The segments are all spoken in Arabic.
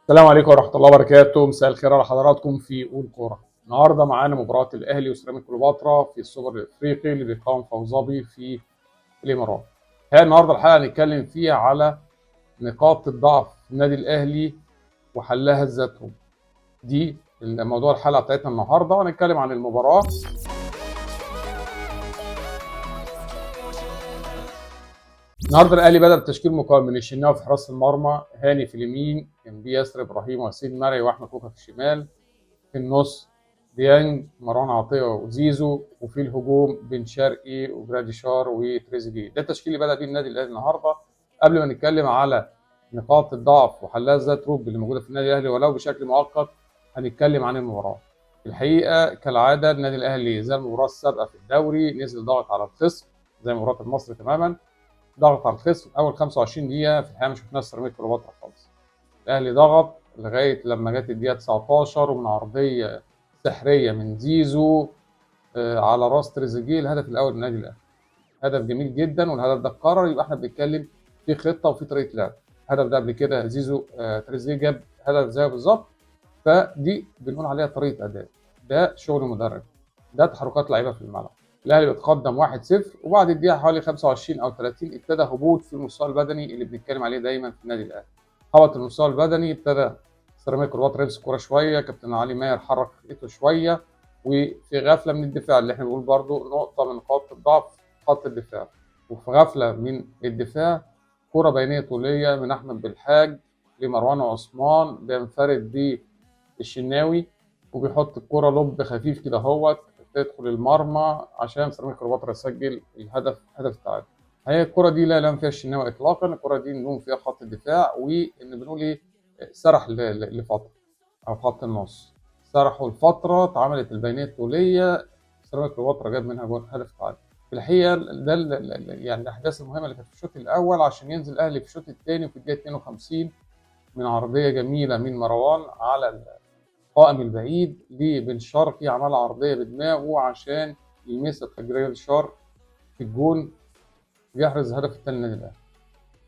السلام عليكم ورحمة الله وبركاته، مساء الخير على حضراتكم في قول كورة. النهارده معانا مباراة الأهلي وسيراميكا كليوباترا في السوبر الأفريقي اللي بيقام في أبو ظبي في الإمارات. النهارده الحلقة هنتكلم فيها على نقاط الضعف في النادي الأهلي وحلها الذاتهم. دي الموضوع الحلقة بتاعتنا النهارده، هنتكلم عن المباراة. النهارده الاهلي بدأ بتشكيل مكون من الشناوي في حراسه المرمى، هاني في اليمين، جنبيه ياسر ابراهيم وياسين مرعي واحمد كوكا في الشمال، في النص ديانج، مروان عطيه وزيزو، وفي الهجوم بن شرقي وجراديشار وتريزيجيه. ده التشكيل اللي بدأ بيه النادي الاهلي النهارده. قبل ما نتكلم على نقاط الضعف وحلها ازاي تروب اللي موجوده في النادي الاهلي ولو بشكل مؤقت، هنتكلم عن المباراه. الحقيقه كالعاده النادي الاهلي زي المباراه السابقه في الدوري نزل ضغط على الخصم زي مباراه المصري تماما. ضغط على الخصم اول 25 دقيقه في الحقيقه ما شفناش سيراميكا كليوباترا خالص. الاهلي ضغط لغايه لما جت الدقيقه 19 ومن عرضيه سحريه من زيزو على راس تريزيجيه الهدف الاول للنادي الاهلي. هدف جميل جدا، والهدف ده اتكرر، يبقى احنا بنتكلم في خطه وفي طريقه لعب. الهدف ده قبل كده زيزو تريزيجيه جاب هدف زيه بالظبط، فدي بنقول عليها طريقه اداء. ده شغل مدرب، ده تحركات لعيبه في الملعب. الاهلي بيتقدم 1-0 وبعد الدقيقه حوالي 25 او 30 ابتدى هبوط في المستوى البدني اللي بنتكلم عليه دايما في النادي الاهلي. هبط المستوى البدني، ابتدى سيراميكا كليوباترا يمسك الكوره شويه، كابتن علي ماهر حرك فرقته شويه، وفي غفله من الدفاع اللي احنا بنقول برضو نقطه من نقاط الضعف خط الدفاع. وفي غفله من الدفاع كره بينيه طوليه من احمد بالحاج لمروان عثمان، بينفرد بالشناوي وبيحط الكره لوب خفيف كده اهوت تدخل المرمى عشان سيراميكا كليوباترا يسجل الهدف، هدف التعادل. هي الكره دي لا لام فيها الشناوي اطلاقا، الكره دي نلوم فيها خط الدفاع، وان بنقول ايه، سرح لفتره، او خط النص سرحوا الفتره، اتعملت البينيه الطوليه، سيراميكا كليوباترا جاب منها جول هدف تعادل. في الحقيقه ده يعني الاحداث المهمه اللي كانت في الشوط الاول عشان ينزل الاهلي في الشوط الثاني وفي الدقيقه 52 من عرضيه جميله من مروان على القائم البعيد لبن شرقي، عمل عرضيه بدماغه عشان يلمسها جراديشار في الجون، يحرز الهدف الثاني للنادي الاهلي.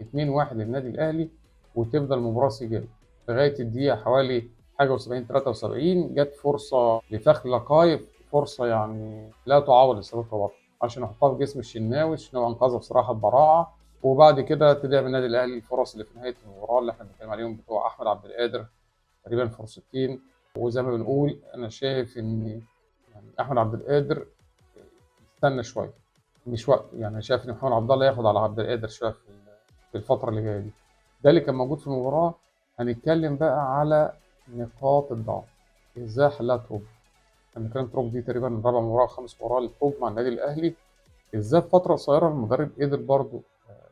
2-1 للنادي الاهلي، وتفضل المباراه سجال لغايه الدقيقه حوالي حاجه و70 73. جت فرصه لفخر لقايف، فرصه يعني لا تعوض لسيراميكا كليوباترا عشان يحطها في جسم الشناوي انقذها بصراحه ببراعه. وبعد كده تضيع من النادي الاهلي الفرص اللي في نهايه المباراه اللي احنا بنتكلم عليهم بتوع احمد عبد القادر، تقريبا فرصتين. وزي ما بنقول انا شايف ان يعني احمد عبد القادر استنى شويه، مش وقت، يعني شايف ان محمد عبد الله ياخد على عبد القادر شويه في الفتره اللي جايه دي. ده اللي كان موجود في المباراه. هنتكلم بقى على نقاط الضعف ازاي حلها تروب. هنتكلم تروب دي تقريبا رابع مباراه او خامس مباراه لتروب مع النادي الاهلي. ازاي في فتره قصيره المدرب قدر برضه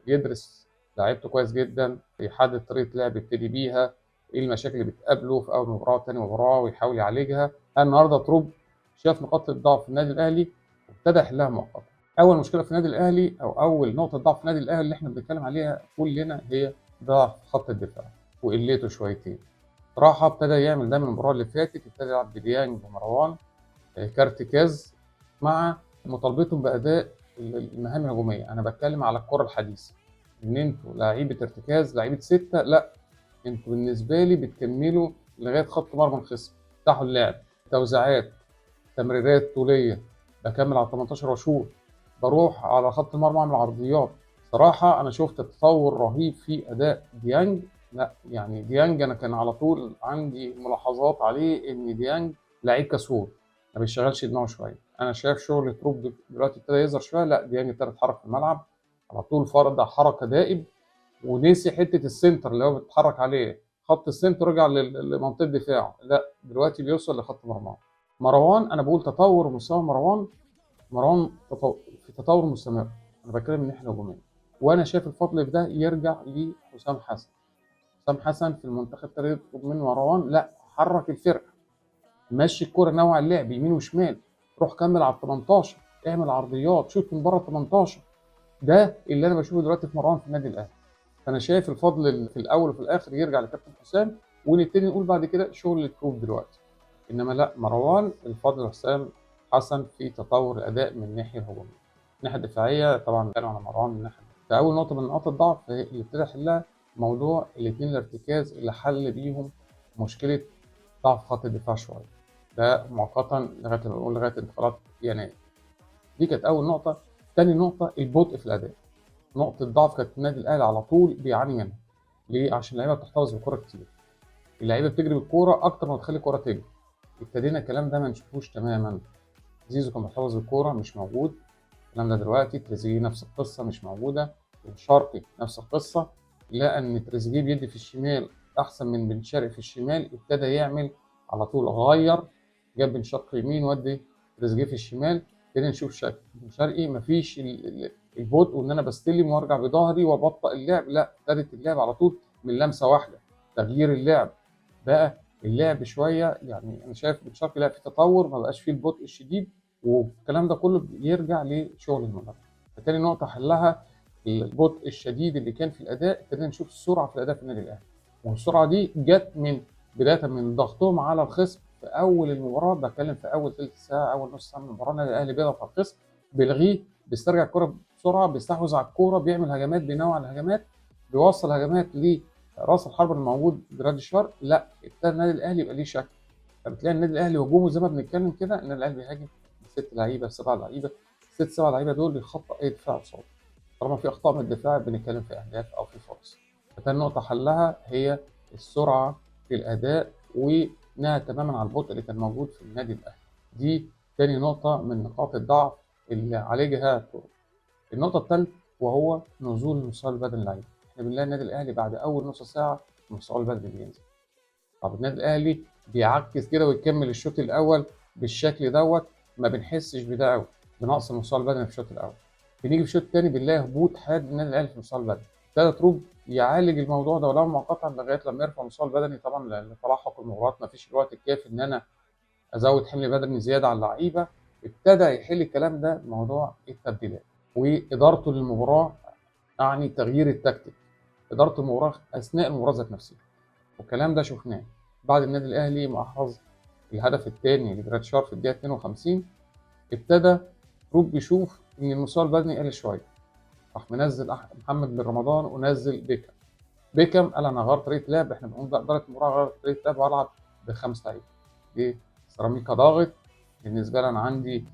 يدرس لعيبته كويس جدا، يحدد طريقه لعب يبتدي بيها، ايه المشاكل اللي بتقابله في اول مباراه وثاني مباراه ويحاول يعالجها. النهارده تروب شاف نقاط الضعف في النادي الاهلي وابتدى يحلها مؤقتا. اول مشكله في النادي الاهلي او اول نقطه ضعف في النادي الاهلي اللي احنا بنتكلم عليها كلنا هي ضعف خط الدفاع وقلته شويتين. راحه ابتدى يعمل ده من المباراه اللي فاتت، ابتدى يلعب بديانج ومروان كارتكاز مع مطالبتهم باداء المهام الهجوميه. انا بتكلم على الكره الحديثه، ان انتوا لعيبه ارتكاز، لعيبه سته، لا انتوا بالنسبه لي بتكملوا لغايه خط مرمى الخصم، تفتحوا اللعب، توزيعات، تمريرات طوليه، بكمل على 18 واشوط، بروح على خط المرمى اعمل عرضيات. صراحه انا شفت تطور رهيب في اداء ديانج. لا يعني ديانج انا كان على طول عندي ملاحظات عليه ان ديانج لعيب كسول ما بيشتغلش دماغه شويه. انا شايف شغل تروب دلوقتي ابتدى يظهر شويه، لا ديانج ابتدى يتحرك في الملعب على طول، فرض حركه دائب، ونسي حته السنتر اللي هو بيتحرك عليه، خط السنتر رجع لمنطقه دفاعه، لا دلوقتي بيوصل لخط مرماه. مروان انا بقول تطور مستوى مروان في تطور مستمر. انا بتكلم من الناحيه الهجوميه، وانا شايف الفضل في ده يرجع لحسام حسن. حسام حسن في المنتخب ابتدى يطلب من مروان، لا حرك الفرقه، مشي الكره، نوع اللعب يمين وشمال، روح كمل على ال 18، اعمل عرضيات، شوط من بره ال 18. ده اللي انا بشوفه دلوقتي في مروان في النادي الاهلي. فانا شايف الفضل في الاول وفي الاخر يرجع لكابتن حسام، ونبتدي نقول بعد كده شغل الكروب دلوقتي. انما لا مروان الفضل حسام حسن في تطور الاداء من الناحيه الهجوميه. الناحيه الدفاعيه طبعا بنتكلم على مروان من الناحيه. فاول نقطه من نقاط الضعف اللي ابتدى يحلها موضوع الاثنين الارتكاز اللي حل بيهم مشكله ضعف خط الدفاع شويه، ده مؤقتا لغايه ما نقول لغايه انتقالات يناير. دي كانت اول نقطه. تاني نقطه البطء في الاداء، نقطه ضعف كانت النادي الاهلي على طول بيعاني منها. ليه؟ عشان اللعيبه بتحتفظ بالكوره كتير، اللعيبه بتجري بالكوره اكتر ما بتخلي الكوره تجري. ابتدينا الكلام ده ما نشوفوش تماما. زيزو كان بيحتفظ بالكوره مش موجود، الكلام ده دلوقتي. تريزيجيه نفس القصه مش موجوده. بن شرقي نفس القصه، لقى ان تريزيجيه بيدي في الشمال احسن من بن شرقي في الشمال، ابتدى يعمل على طول غير، جاب بن شرقي يمين ودي تريزيجيه في الشمال. ابتدينا نشوف شكل بن شرقي مفيش البطء وان انا بستلم وارجع بظهري وابطئ اللعب، لا، ابتدت اللعب على طول من لمسه واحده. تغيير اللعب بقى، اللعب شويه يعني انا شايف بن شرقي لا في تطور، ما بقاش فيه البطء الشديد، والكلام ده كله بيرجع لشغل المدرب. فتاني نقطة حلها البطء الشديد اللي كان في الأداء، ابتدينا نشوف السرعة في الأداء في النادي الأهلي. والسرعة دي جت من بداية من ضغطهم على الخصم في أول المباراة، بتكلم في أول ثلث ساعة أول نص ساعة من المباراة. النادي الأهلي بيضغط على الخصم، بيلغيه، بيسترجع الكرة بسرعة، بيستحوذ على الكرة، بيعمل هجمات، بينوع الهجمات، بيوصل هجمات لراس الحرب الموجود جرادي شار. لا، ابتدى النادي الأهلي يبقى ليه شكل. فبتلاقي النادي الأهلي هجومه زي ما بنتكلم كده، النادي الأهلي بيهاجم بست لعيبة سبع لعيبة، ست سبع لعيبه دول بيخطئ اي دفاع قصاد. طالما في اخطاء من الدفاع بنتكلم في اهداف او في فرص. فتاني نقطه حلها هي السرعه في الاداء، وانها تماما على البطء اللي كان موجود في النادي الاهلي. دي تاني نقطه من نقاط الضعف اللي عالجها كولر. النقطه الثالثه وهو نزول المستوى البدني للعيبه. احنا بنلاقي النادي الاهلي بعد اول نص ساعه المستوى البدني بينزل. طب النادي الاهلي بيعكس كده ويكمل الشوط الاول بالشكل دوت، ما بنحسش بده قوي بنقص المستوى البدني في الشوط الاول. بنيجي في الشوط الثاني بنلاقي هبوط حاد للنادي الاهلي في المستوى البدني. ابتدى تروب يعالج الموضوع ده ولو مؤقتا لغايه لما يرفع المستوى البدني، طبعا لان تلاحق المباريات ما فيش الوقت الكافي ان انا ازود حمل بدني زياده على اللعيبه. ابتدى يحل الكلام ده موضوع التبديلات وادارته للمباراه، يعني تغيير التكتيك، اداره المباراه اثناء المباراه ذات نفسها. والكلام ده شفناه بعد النادي الاهلي ما احرز الهدف الثاني لجراديشار في الدقيقه 52. ابتدى روب يشوف ان المستوى البدني قل شويه، راح منزل محمد بن رمضان ونزل بيكم. بيكم قال انا غيرت طريقه لعب، احنا بنقول ده اداره المباراه غيرت طريقه لعب والعب بخمس لعيبه. ليه؟ سيراميكا ضاغط، بالنسبه لي انا عندي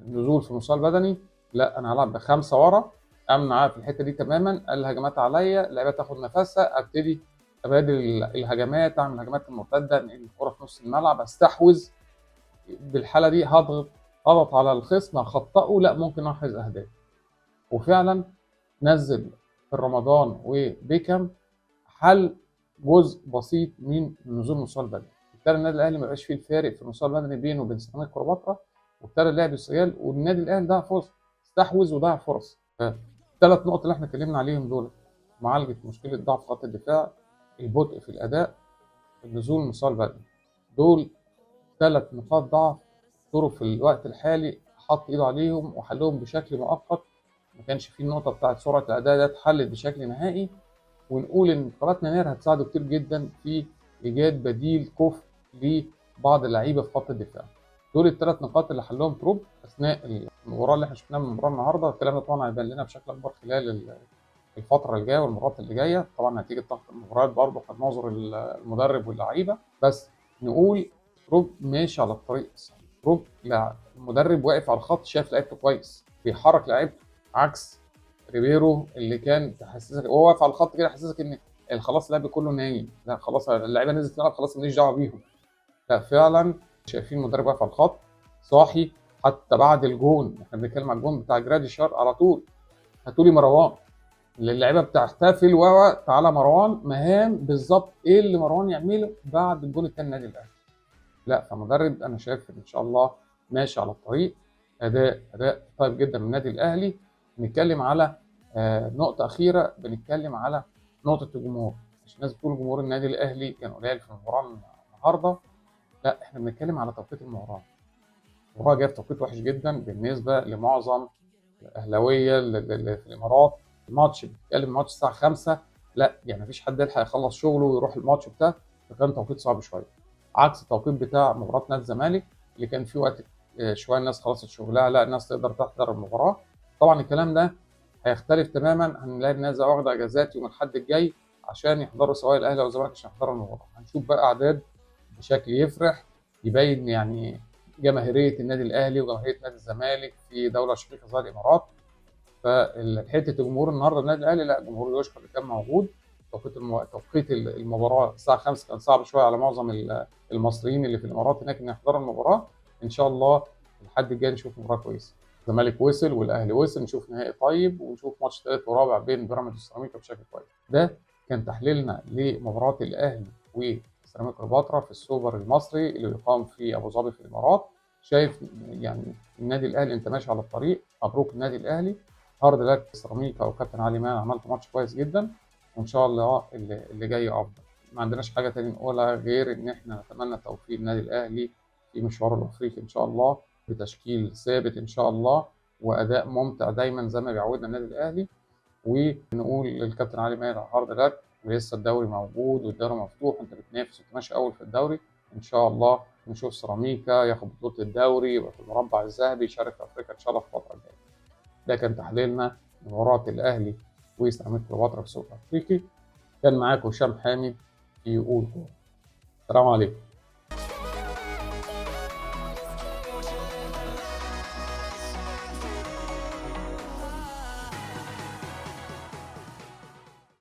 نزول في المستوى البدني، لا انا هلعب بخمسه ورا، امنع في الحته دي تماما، الهجمات عليا، اللعيبه تاخد نفسها، ابتدي ابادل الهجمات، اعمل الهجمات المرتده، انقل الكره في نص الملعب، استحوذ. بالحاله دي هضغط على الخصم، هخطئه، لا ممكن احرز اهداف. وفعلا نزل في رمضان وبيكم، حل جزء بسيط من نزول المستوى البدني. بالتالي النادي الاهلي ما بقاش فيه الفارق في المستوى البدني بينه وبين سيراميكا كليوباترا، وابتدى اللعب السجال، والنادي الاهلي ضيع فرص، استحوذ وضيع فرص. الثلاث نقط اللي احنا اتكلمنا عليهم دول، معالجه مشكله ضعف خط الدفاع، البطء في الاداء، النزول المستوى البدني، دول ثلاث نقاط ضعف طرق في الوقت الحالي حط ايده عليهم وحلهم بشكل مؤقت. ما كانش فيه النقطه بتاعت سرعه الاداء ده اتحلت بشكل نهائي. ونقول ان انتقالات يناير هتساعده كتير جدا في ايجاد بديل كفء لبعض اللعيبه في خط الدفاع. دول الثلاث نقاط اللي حلهم تروب اثناء المباراه اللي احنا شفناها من المباراه النهارده. الكلام ده طبعا هيبان لنا بشكل اكبر خلال الفتره اللي جايه والمباريات اللي جايه، طبعا نتيجه ضغط المباريات برضه هتناظر المدرب واللعيبه. بس نقول تروب ماشي على الطريق الصحيح. تروب المدرب واقف على الخط شايف لعيبته كويس، بيحرك لعيبته، عكس ريبيرو اللي كان تحسسك وهو واقف على الخط كده يحسسك ان خلاص اللعب كله نايم، لا خلاص اللعيبه نزلت تلعب خلاص ماليش دعوه بيهم. لا فعلا شايفين المدرب واقف على الخط صاحي. حتى بعد الجون احنا بنتكلم على الجون بتاع جرادي شار على طول، هاتولي مروان، اللعيبه بتحتفل تعالى مروان، مهام بالظبط ايه اللي مروان يعمله بعد الجون الثاني النادي الاهلي. لا فمدرب انا شايف ان شاء الله ماشي على الطريق. اداء طيب جدا من النادي الاهلي. نتكلم على نقطه اخيره، بنتكلم على نقطه الجمهور. عشان الناس بتقول جمهور النادي الاهلي كان قليل في المباراه النهارده، لا احنا بنتكلم على توقيت المباراه. المباراه جايه في توقيت وحش جدا بالنسبه لمعظم الاهلاويه اللي في الامارات. الماتش بيتكلم ماتش الساعه 5، لا يعني مفيش حد يلحق يخلص شغله ويروح الماتش بتاعه، فكان توقيت صعب شويه، عكس التوقيت بتاع مباراه نادي الزمالك اللي كان فيه وقت شويه الناس خلصت شغلها، لا الناس تقدر تحضر المباراه. طبعا الكلام ده هيختلف تماما، هنلاقي الناس واخده اجازات يوم الاحد الجاي عشان يحضروا، سواء الاهلي او الزمالك عشان يحضروا المباراه. هنشوف بقى اعداد بشكل يفرح، يبين يعني جماهيريه النادي الاهلي وجماهيريه نادي الزمالك في دوله شقيقه زي الامارات. فحته الجمهور النهارده النادي الاهلي، لا، جمهور يشكر اللي كان موجود. توقيت المباراه الساعه 5 كان صعب شويه على معظم المصريين اللي في الامارات هناك ان يحضروا المباراه. ان شاء الله الحد الجاي نشوف مباراه كويسه. الزمالك وصل والاهلي وصل، نشوف نهائي طيب، ونشوف ماتش ثالث ورابع بين بيراميدز وسيراميكا بشكل كويس. ده كان تحليلنا لمباراه الاهلي وسيراميكا كليوباترا في السوبر المصري اللي بيقام في ابو ظبي في الامارات. شايف يعني النادي الاهلي انت ماشي على الطريق، مبروك النادي الاهلي. هارد لك سيراميكا وكابتن علي مان، عملت ماتش كويس جدا، وان شاء الله اللي جاي افضل. ما عندناش حاجه تاني نقولها غير ان احنا نتمنى توفيق النادي الاهلي في مشواره الافريقي ان شاء الله، بتشكيل ثابت ان شاء الله، واداء ممتع دايما زي ما بيعودنا النادي الاهلي. ونقول للكابتن علي مان هارد لك، ولسه الدوري موجود والدوري مفتوح، انت بتنافس وتمشي اول في الدوري. ان شاء الله نشوف سيراميكا ياخد بطوله الدوري، يبقى في المربع الذهبي، يشارك في افريقيا ان شاء الله في الفتره الجايه. ده كان تحليلنا لمباراة الأهلي وسيراميكا كليوباترا في السوبر الأفريقي. كان معاكم هشام حامد في قول كورة. السلام عليكم.